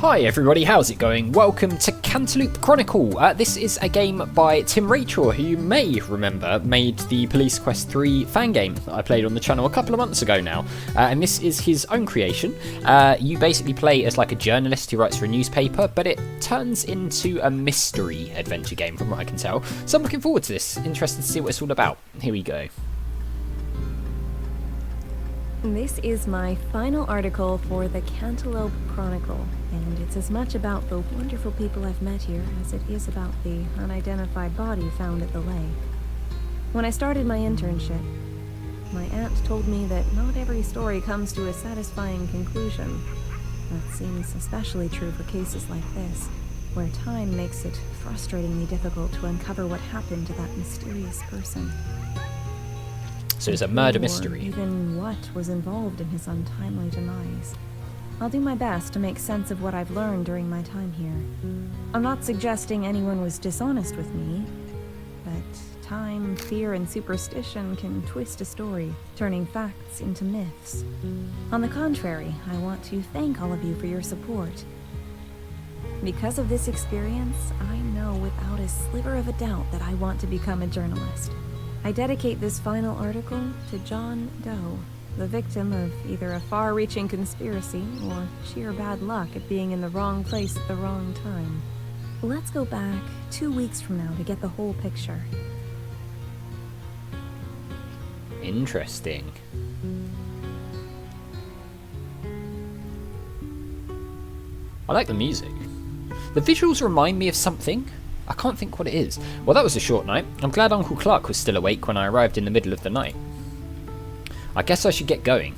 Hi everybody, how's it going? Welcome to Cantaloupe Chronicle. This is a game by Tim Rachel, who you may remember made the Police Quest 3 fan game that I played on the channel a couple of months ago now. And this is his own creation. You basically play as like a journalist who writes for a newspaper, but it turns into a mystery adventure game from what I can tell. So I'm looking forward to this, interested to see what it's all about. Here we go. This is my final article for the Cantaloupe Chronicle, and it's as much about the wonderful people I've met here as it is about the unidentified body found at the lake. When I started my internship, my aunt told me that not every story comes to a satisfying conclusion. That seems especially true for cases like this, where time makes it frustratingly difficult to uncover what happened to that mysterious person. So it's a murder mystery. Even what was involved in his untimely demise. I'll do my best to make sense of what I've learned during my time here. I'm not suggesting anyone was dishonest with me, but time, fear, and superstition can twist a story, turning facts into myths. On the contrary, I want to thank all of you for your support. Because of this experience, I know without a sliver of a doubt that I want to become a journalist. I dedicate this final article to John Doe, the victim of either a far-reaching conspiracy or sheer bad luck at being in the wrong place at the wrong time. Let's go back 2 weeks from now to get the whole picture. Interesting. I like the music. The visuals remind me of something. I can't think what it is. Well, that was a short night. I'm glad Uncle Clark was still awake when I arrived in the middle of the night. I guess I should get going.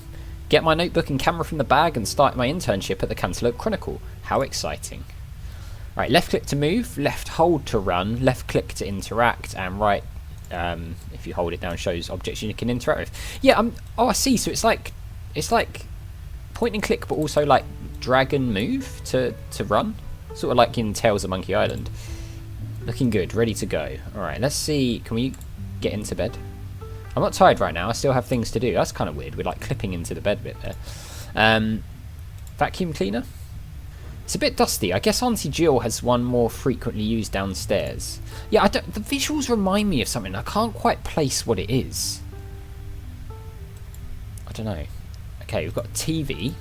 Get my notebook and camera from the bag and start my internship at the Cantaloupe Chronicle. How exciting. Right, left click to move, left hold to run, left click to interact, and right, if you hold it down, shows objects you can interact with. Yeah, oh, I see. So it's like point and click, but also like drag and move to run. Sort of like in Tales of Monkey Island. Looking good, ready to go. Alright, let's see. Can we get into bed? I'm not tired right now. I still have things to do. That's kind of weird. We're like clipping into the bed bit there. Vacuum cleaner? It's a bit dusty. I guess Auntie Jill has one more frequently used downstairs. Yeah, the visuals remind me of something. I can't quite place what it is. I don't know. Okay, we've got a TV.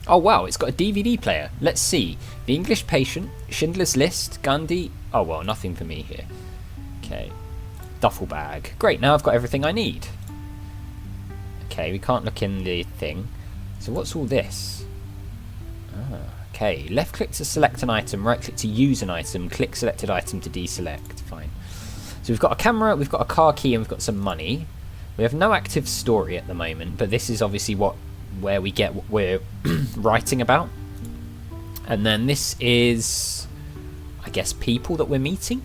Oh wow, it's got a DVD player. Let's see. The English Patient, Schindler's List, Gandhi. Oh well, nothing for me here. Okay. Duffel bag. Great, now I've got everything I need. Okay, we can't look in the thing. So what's all this? Okay, left click to select an item, right click to use an item, click selected item to deselect. Fine. So we've got a camera, we've got a car key, and we've got some money. We have no active story at the moment, but this is obviously where we get what we're writing about. And then this is, I guess, people that we're meeting.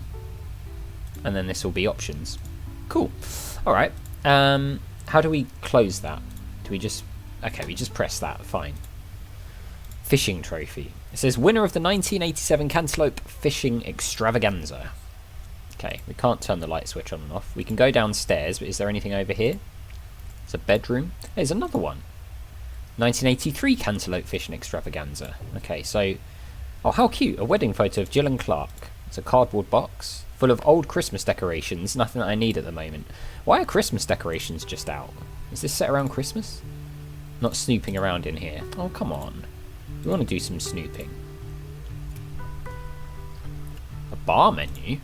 And then this will be options. Cool. Alright. How do we close that? Do we just... Okay, we just press that. Fine. Fishing trophy. It says winner of the 1987 Cantaloupe Fishing Extravaganza. Okay, we can't turn the light switch on and off. We can go downstairs, but is there anything over here? It's a bedroom. There's another one. 1983 Cantaloupe Fishing Extravaganza. Okay, so... Oh, how cute. A wedding photo of Jill and Clark. It's a cardboard box full of old Christmas decorations. Nothing that I need at the moment. Why are Christmas decorations just out? Is this set around Christmas? Not snooping around in here. Oh, come on. We want to do some snooping. A bar menu?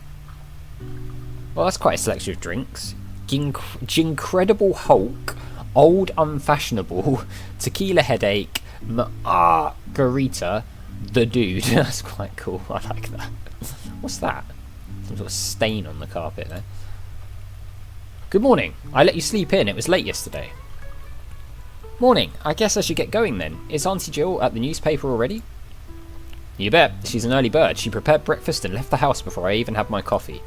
Well, that's quite a selection of drinks. Gincredible Hulk... Old Unfashionable, Tequila Headache, Margarita, The Dude. That's quite cool. I like that. What's that? Some sort of stain on the carpet there. Good morning. I let you sleep in. It was late yesterday. Morning. I guess I should get going then. Is Auntie Jill at the newspaper already? You bet. She's an early bird. She prepared breakfast and left the house before I even had my coffee.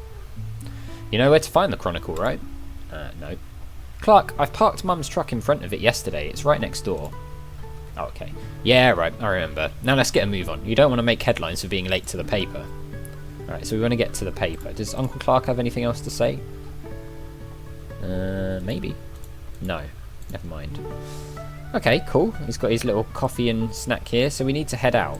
You know where to find the Chronicle, right? No. Clark, I've parked Mum's truck in front of it yesterday. It's right next door. Oh, okay. Yeah, right. I remember. Now let's get a move on. You don't want to make headlines for being late to the paper. Alright, so we want to get to the paper. Does Uncle Clark have anything else to say? Maybe. No. Never mind. Okay, cool. He's got his little coffee and snack here, so we need to head out.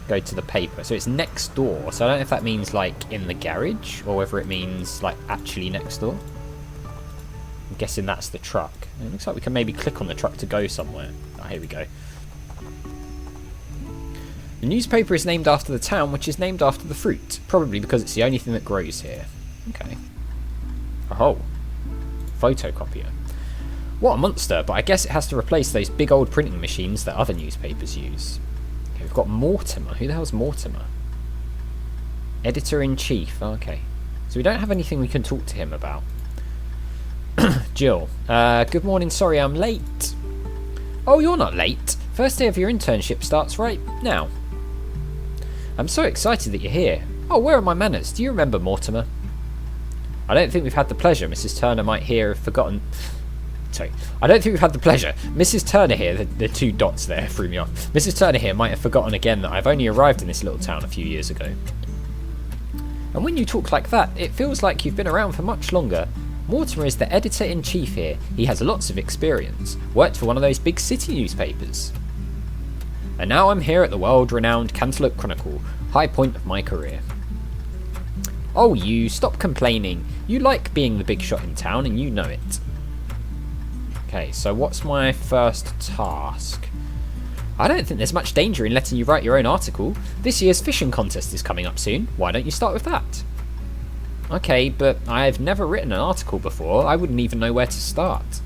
Go to the paper. So it's next door. So I don't know if that means like in the garage or whether it means like actually next door. I'm guessing that's the truck. It looks like we can maybe click on the truck to go somewhere. Oh, here we go. The newspaper is named after the town, which is named after the fruit. Probably because it's the only thing that grows here. Okay. Oh. Photocopier. What a monster, but I guess it has to replace those big old printing machines that other newspapers use. Okay, we've got Mortimer. Who the hell's Mortimer? Editor-in-Chief. Okay. So we don't have anything we can talk to him about. Jill. Good morning, sorry I'm late. Oh, you're not late. First day of your internship starts right now. I'm so excited that you're here. Oh, where are my manners? Do you remember Mortimer? I don't think we've had the pleasure. Mrs. Turner might here have forgotten... Sorry. I don't think we've had the pleasure. Mrs. Turner here, the two dots there threw me off. Mrs. Turner here might have forgotten again that I've only arrived in this little town a few years ago. And when you talk like that, it feels like you've been around for much longer. Mortimer is the editor-in-chief here. He has lots of experience. Worked for one of those big city newspapers. And now I'm here at the world-renowned Cantaloupe Chronicle, high point of my career. Oh, you, stop complaining. You like being the big shot in town and you know it. Okay, so what's my first task? I don't think there's much danger in letting you write your own article. This year's fishing contest is coming up soon. Why don't you start with that? Okay, but I've never written an article before. I wouldn't even know where to start.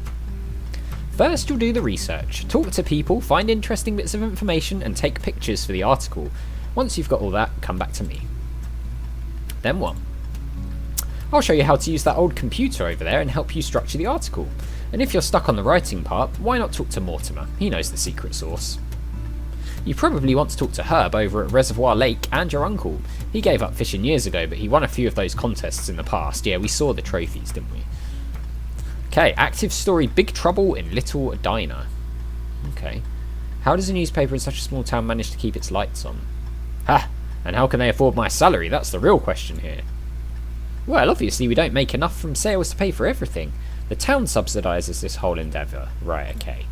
First, you'll do the research. Talk to people, find interesting bits of information, and take pictures for the article. Once you've got all that, come back to me. Then what? I'll show you how to use that old computer over there and help you structure the article. And if you're stuck on the writing part, why not talk to Mortimer? He knows the secret sauce. You probably want to talk to Herb over at Reservoir Lake and your uncle. He gave up fishing years ago, but he won a few of those contests in the past. Yeah, we saw the trophies, didn't we? Okay, active story, Big Trouble in Little Diner. Okay. How does a newspaper in such a small town manage to keep its lights on? Ha! And how can they afford my salary? That's the real question here. Well, obviously we don't make enough from sales to pay for everything. The town subsidises this whole endeavour. Right, okay.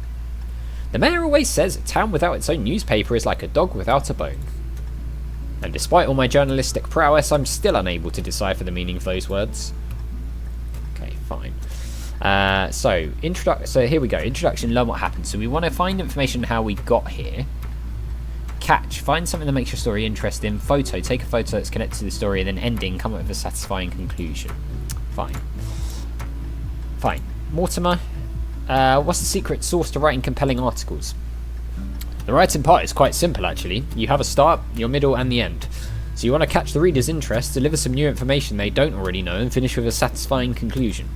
The mayor always says a town without its own newspaper is like a dog without a bone. And despite all my journalistic prowess, I'm still unable to decipher the meaning of those words. Okay, fine. So here we go. Introduction, learn what happened. So we want to find information on how we got here. Catch, find something that makes your story interesting. Photo, take a photo that's connected to the story, and then ending, come up with a satisfying conclusion. Fine. Fine. Mortimer, what's the secret sauce to writing compelling articles? The writing part is quite simple, actually. You have a start, your middle, and the end. So you want to catch the reader's interest, deliver some new information they don't already know, and finish with a satisfying conclusion.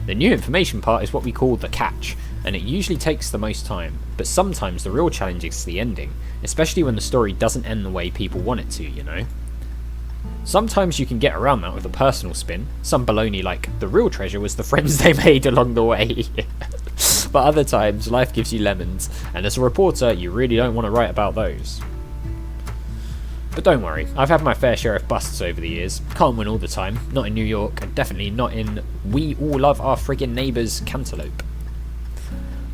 The new information part is what we call the catch, and it usually takes the most time, but sometimes the real challenge is the ending, especially when the story doesn't end the way people want it to, you know? Sometimes you can get around that with a personal spin, some baloney like, the real treasure was the friends they made along the way. But other times, life gives you lemons, and as a reporter, you really don't want to write about those. But don't worry, I've had my fair share of busts over the years. Can't win all the time, not in New York, and definitely not in We All Love Our Friggin' Neighbours Cantaloupe.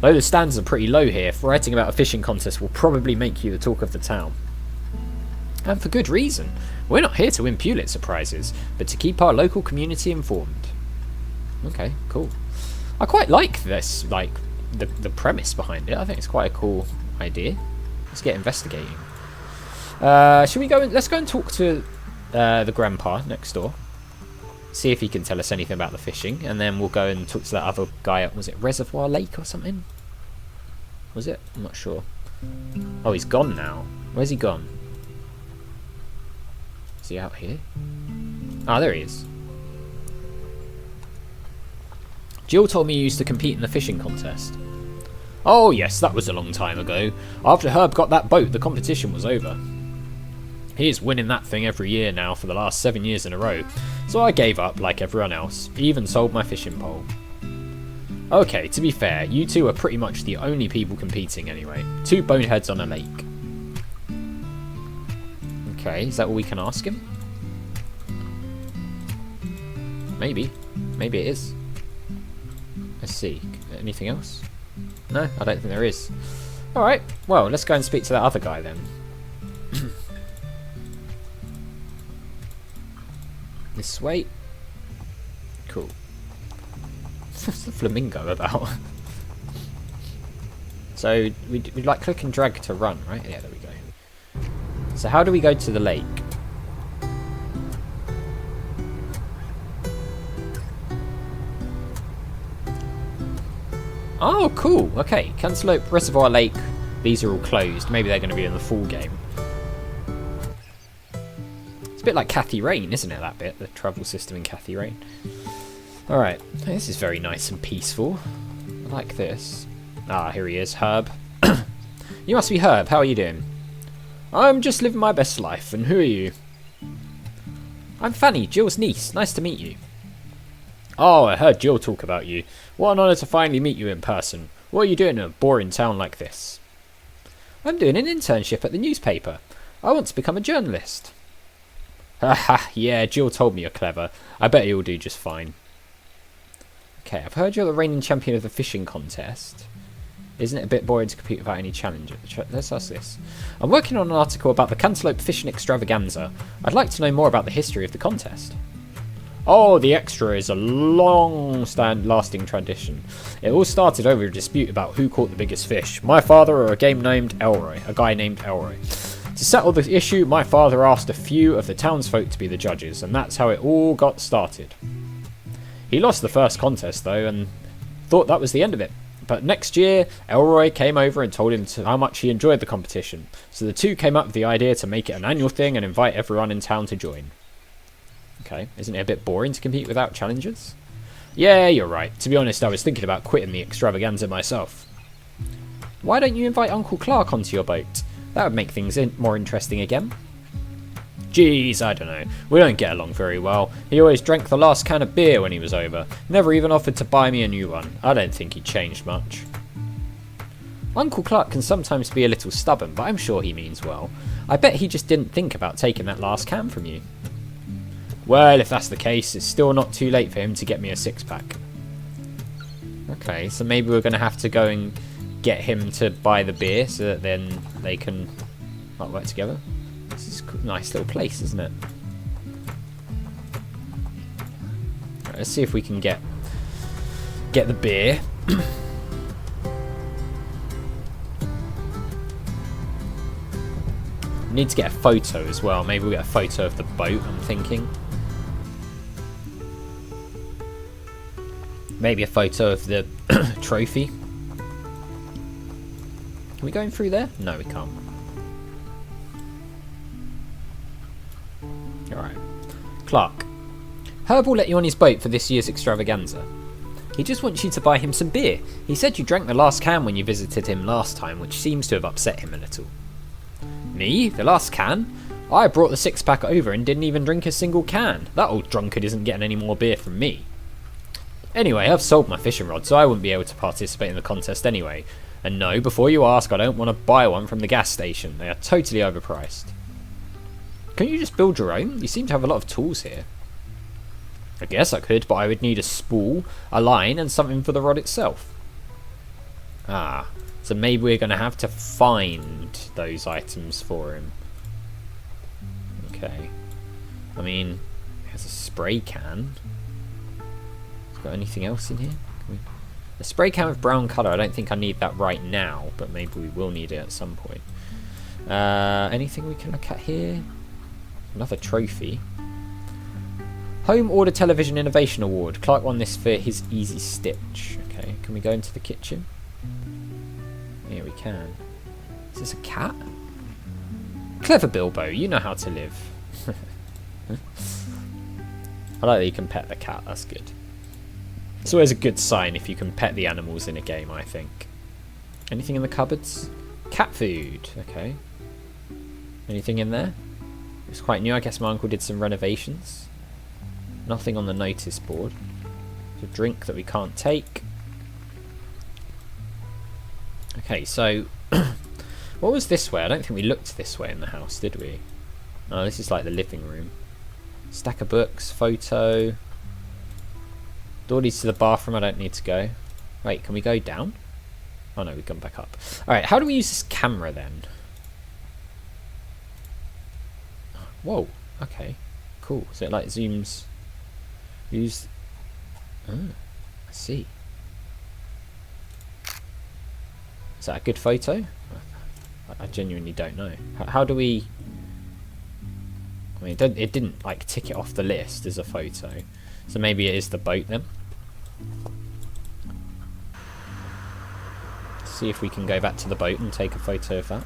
Though the standards are pretty low here, writing about a fishing contest will probably make you the talk of the town. And for good reason. We're not here to win Pulitzer Prizes, but to keep our local community informed. Okay, cool. I quite like this, like, the premise behind it. I think it's quite a cool idea. Let's get investigating. Should we go and let's go and talk to the grandpa next door. See if he can tell us anything about the fishing, and then we'll go and talk to that other guy at, was it Reservoir Lake or something? Was it? I'm not sure. Oh, he's gone now. Where's he gone? Is he out here? Ah, there he is. Jill told me you used to compete in the fishing contest. Oh yes, that was a long time ago. After Herb got that boat, the competition was over. He is winning that thing every year now for the last 7 years in a row, so I gave up like everyone else, even sold my fishing pole. Okay, to be fair, you two are pretty much the only people competing anyway. Two boneheads on a lake. Okay, is that all we can ask him? Maybe. Maybe it is. Let's see. Anything else? No, I don't think there is. Alright, well, let's go and speak to that other guy then. This way. Cool. What's the flamingo about? So, we'd like click and drag to run, right? Yeah, there we go. So how do we go to the lake? Oh, cool. Okay, Cantaloupe Reservoir Lake. These are all closed. Maybe they're going to be in the full game. It's a bit like Cathy Rain, isn't it, that bit? The travel system in Cathy Rain. Alright, this is very nice and peaceful. I like this. Ah, here he is, Herb. You must be Herb. How are you doing? I'm just living my best life. And who are you? I'm Fanny, Jill's niece. Nice to meet you. Oh, I heard Jill talk about you. What an honour to finally meet you in person. What are you doing in a boring town like this? I'm doing an internship at the newspaper. I want to become a journalist. Haha, yeah, Jill told me you're clever. I bet you'll do just fine. Okay, I've heard you're the reigning champion of the fishing contest. Isn't it a bit boring to compete without any challenges? Let's ask this. I'm working on an article about the Cantaloupe Fishing Extravaganza. I'd like to know more about the history of the contest. Oh, the extra is a long-lasting tradition. It all started over a dispute about who caught the biggest fish, my father or a guy named Elroy. To settle the issue, my father asked a few of the townsfolk to be the judges, and that's how it all got started. He lost the first contest, though, and thought that was the end of it. But next year, Elroy came over and told him how much he enjoyed the competition, so the two came up with the idea to make it an annual thing and invite everyone in town to join. Okay, isn't it a bit boring to compete without challenges? Yeah, you're right. To be honest, I was thinking about quitting the extravaganza myself. Why don't you invite Uncle Clark onto your boat? That would make things more interesting again. Geez, I don't know. We don't get along very well. He always drank the last can of beer when he was over. Never even offered to buy me a new one. I don't think he changed much. Uncle Clark can sometimes be a little stubborn, but I'm sure he means well. I bet he just didn't think about taking that last can from you. Well, if that's the case, it's still not too late for him to get me a six-pack. Okay, so maybe we're going to have to go and get him to buy the beer so that then they can work together. This is a nice little place, isn't it? Right, let's see if we can get the beer. Need to get a photo as well. Maybe we'll get a photo of the boat, I'm thinking. Maybe a photo of the trophy. Can we go in through there? No, we can't. Alright. Clark. Herb will let you on his boat for this year's extravaganza. He just wants you to buy him some beer. He said you drank the last can when you visited him last time, which seems to have upset him a little. Me? The last can? I brought the six-pack over and didn't even drink a single can. That old drunkard isn't getting any more beer from me. Anyway, I've sold my fishing rod, so I wouldn't be able to participate in the contest anyway. And no, before you ask, I don't want to buy one from the gas station. They are totally overpriced. Can you just build your own? You seem to have a lot of tools here. I guess I could, but I would need a spool, a line, and something for the rod itself. Ah, so maybe we're going to have to find those items for him. Okay. I mean, there's a spray can. Got anything else in here? A spray can with brown colour. I don't think I need that right now, but maybe we will need it at some point. Anything we can look at here? Another trophy. Home Order Television Innovation Award. Clark won this for his easy stitch. Okay, can we go into the kitchen? Here we can. Is this a cat? Clever Bilbo, you know how to live. I like that you can pet the cat, that's good. It's always a good sign if you can pet the animals in a game, I think. Anything in the cupboards? Cat food, okay. Anything in there? It's quite new, I guess my uncle did some renovations. Nothing on the notice board. It's a drink that we can't take. Okay, so what was this way? I don't think we looked this way in the house, did we? Oh, this is like the living room. Stack of books, photo. Door leads to the bathroom, I don't need to go. Wait, can we go down? Oh no, we've gone back up. Alright, how do we use this camera then? Whoa, okay. Cool. So it like zooms. Use. Oh, I see. Is that a good photo? I genuinely don't know. How do we... I mean, it didn't like tick it off the list as a photo. So maybe it is the boat then. See if we can go back to the boat and take a photo of that.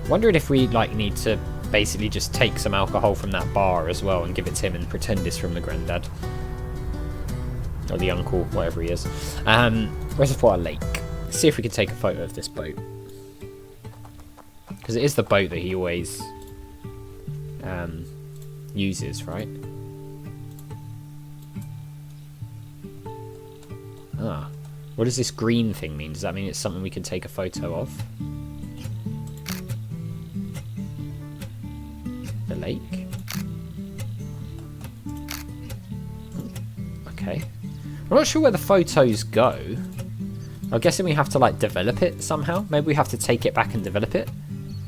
Wondering if we like need to basically just take some alcohol from that bar as well and give it to him and pretend it's from the granddad. Or the uncle, whatever he is. Reservoir Lake. See if we can take a photo of this boat. Because it is the boat that he always uses, right? Ah. What does this green thing mean? Does that mean it's something we can take a photo of? The lake? Okay. I'm not sure where the photos go. I'm guessing we have to like develop it somehow. Maybe we have to take it back and develop it.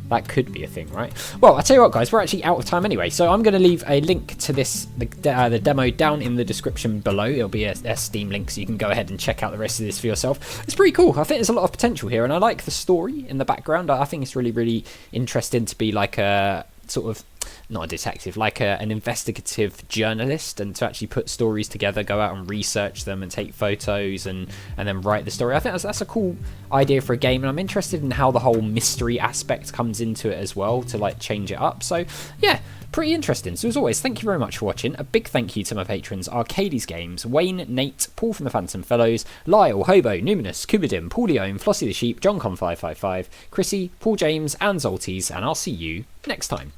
That could be a thing, right? Well, I tell you what, guys, we're actually out of time anyway. So I'm going to leave a link to this, the demo, down in the description below. It'll be a Steam link, so you can go ahead and check out the rest of this for yourself. It's pretty cool. I think there's a lot of potential here, and I like the story in the background. I think it's really, really interesting to be like a sort of, not a detective, like an investigative journalist, and to actually put stories together, go out and research them and take photos and then write the story. I think that's a cool idea for a game, and I'm interested in how the whole mystery aspect comes into it as well to like change it up. So yeah, pretty interesting. So as always, thank you very much for watching. A big thank you to my patrons: Arcades Games, Wayne, Nate, Paul from the Phantom Fellows, Lyle, Hobo, Numinous, Kubidim, Paulione, Flossie the Sheep, JohnCon555, Chrissy, Paul James, and Zolties, and I'll see you next time.